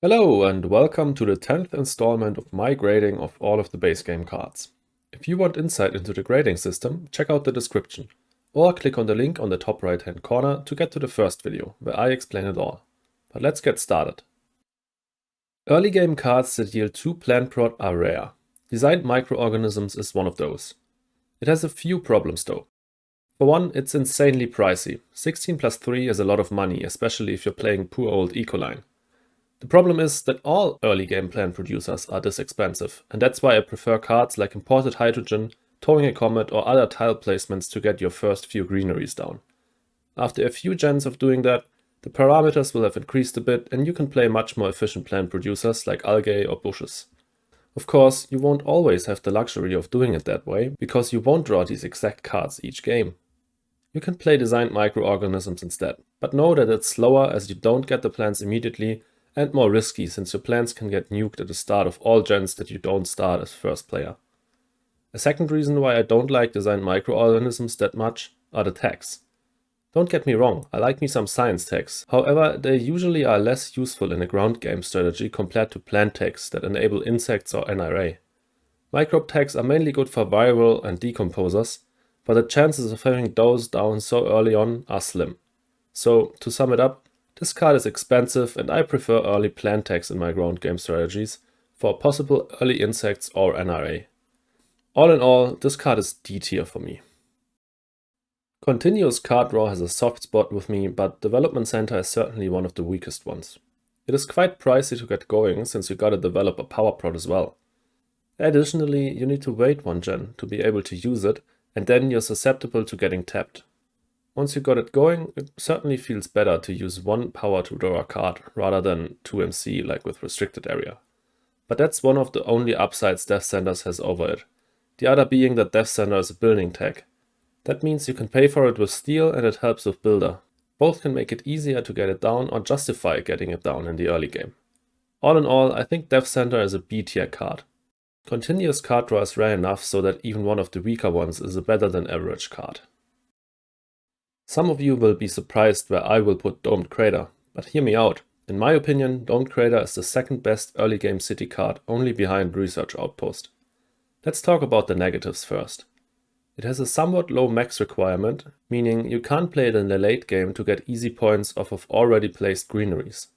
Hello and welcome to the 10th installment of my grading of all of the base game cards. If you want insight into the grading system, check out the description, or click on the link on the top right hand corner to get to the first video, where I explain it all. But let's get started. Early game cards that yield 2 plant prot are rare. Designed Microorganisms is one of those. It has a few problems though. For one, it's insanely pricey. 16 plus 3 is a lot of money, especially if you're playing poor old Ecoline. The problem is that all early game plant producers are this expensive, and that's why I prefer cards like Imported Hydrogen, Towing a Comet or other tile placements to get your first few greeneries down. After a few gens of doing that, the parameters will have increased a bit and you can play much more efficient plant producers like algae or bushes. Of course, you won't always have the luxury of doing it that way, because you won't draw these exact cards each game. You can play designed microorganisms instead, but know that it's slower as you don't get the plants immediately, and more risky since your plants can get nuked at the start of all gens that you don't start as first player. A second reason why I don't like designed microorganisms that much are the tags. Don't get me wrong, I like me some science tags, however they usually are less useful in a ground game strategy compared to plant tags that enable insects or NRA. Microbe tags are mainly good for viral and decomposers, but the chances of having those down so early on are slim. So, to sum it up, this card is expensive and I prefer early plant tags in my ground game strategies for possible early insects or NRA. All in all, this card is D tier for me. Continuous card draw has a soft spot with me, but Development Center is certainly one of the weakest ones. It is quite pricey to get going since you gotta develop a power prot as well. Additionally, you need to wait one gen to be able to use it, and then you're susceptible to getting tapped. Once you got it going, it certainly feels better to use 1 power to draw a card rather than 2 MC like with Restricted Area. But that's one of the only upsides Death Senters has over it, the other being that Death Center is a building tag. That means you can pay for it with steel and it helps with builder. Both can make it easier to get it down or justify getting it down in the early game. All in all, I think Death Center is a B tier card. Continuous card draw is rare enough so that even one of the weaker ones is a better than average card. Some of you will be surprised where I will put Domed Crater, but hear me out. In my opinion, Domed Crater is the second best early game city card, only behind Research Outpost. Let's talk about the negatives first. It has a somewhat low max requirement, meaning you can't play it in the late game to get easy points off of already placed greeneries.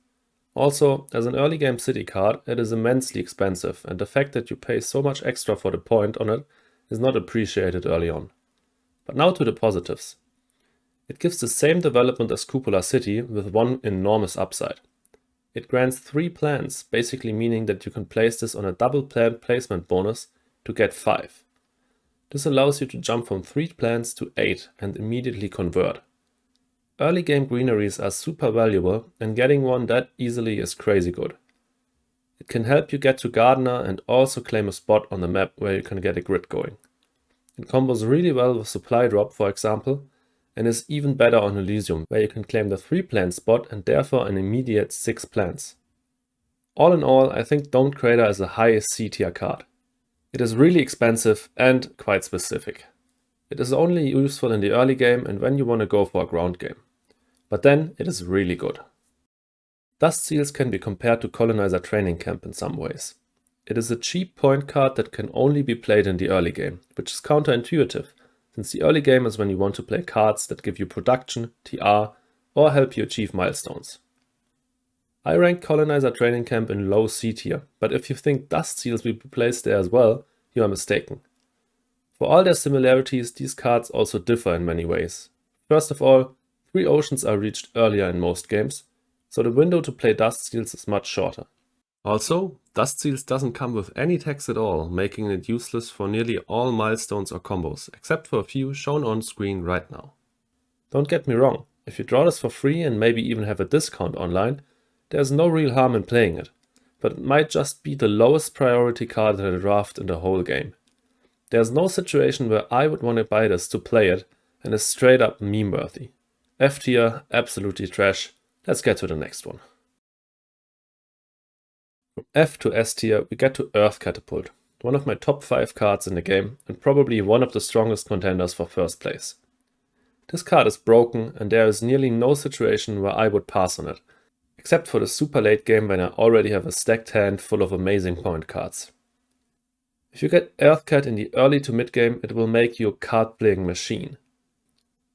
Also, as an early game city card, it is immensely expensive, and the fact that you pay so much extra for the point on it is not appreciated early on. But now to the positives. It gives the same development as Cupola City with one enormous upside. It grants 3 plants, basically meaning that you can place this on a double plant placement bonus to get 5. This allows you to jump from 3 plants to 8 and immediately convert. Early game greeneries are super valuable, and getting one that easily is crazy good. It can help you get to Gardener and also claim a spot on the map where you can get a grid going. It combos really well with Supply Drop, for example, and is even better on Elysium, where you can claim the 3 plant spot and therefore an immediate 6 plants. All in all, I think Domed Crater is a high C tier card. It is really expensive and quite specific. It is only useful in the early game and when you want to go for a ground game. But then it is really good. Dust Seals can be compared to Colonizer Training Camp in some ways. It is a cheap point card that can only be played in the early game, which is counterintuitive, since the early game is when you want to play cards that give you production, TR, or help you achieve milestones. I rank Colonizer Training Camp in low C tier, but if you think Dust Seals will be placed there as well, you are mistaken. For all their similarities, these cards also differ in many ways. First of all, 3 oceans are reached earlier in most games, so the window to play Dust Seals is much shorter. Also, Dust Seals doesn't come with any tags at all, making it useless for nearly all milestones or combos, except for a few shown on screen right now. Don't get me wrong, if you draw this for free and maybe even have a discount online, there's no real harm in playing it, but it might just be the lowest priority card in the draft in the whole game. There's no situation where I would want to buy this to play it, and is straight up meme worthy. F tier, absolutely trash. Let's get to the next one. From F to S tier, we get to Earth Catapult, one of my top 5 cards in the game, and probably one of the strongest contenders for first place. This card is broken, and there is nearly no situation where I would pass on it. except for the super late game when I already have a stacked hand full of amazing point cards. If you get Earthcat in the early to mid game, it will make you a card-playing machine.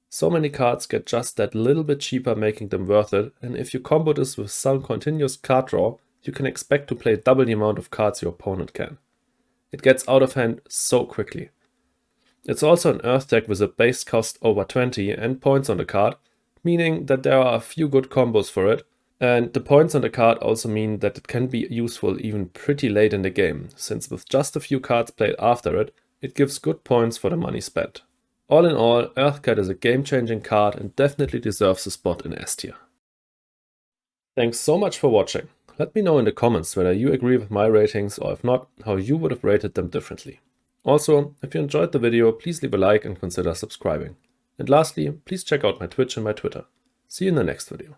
So many cards get just that little bit cheaper, making them worth it, and if you combo this with some continuous card draw, you can expect to play double the amount of cards your opponent can. It gets out of hand so quickly. It's also an Earth deck with a base cost over 20 and points on the card, meaning that there are a few good combos for it, and the points on the card also mean that it can be useful even pretty late in the game, since with just a few cards played after it, it gives good points for the money spent. All in all, Earthcat is a game-changing card and definitely deserves a spot in S tier. Thanks so much for watching. Let me know in the comments whether you agree with my ratings, or if not, how you would have rated them differently. Also, if you enjoyed the video, please leave a like and consider subscribing. And lastly, please check out my Twitch and my Twitter. See you in the next video.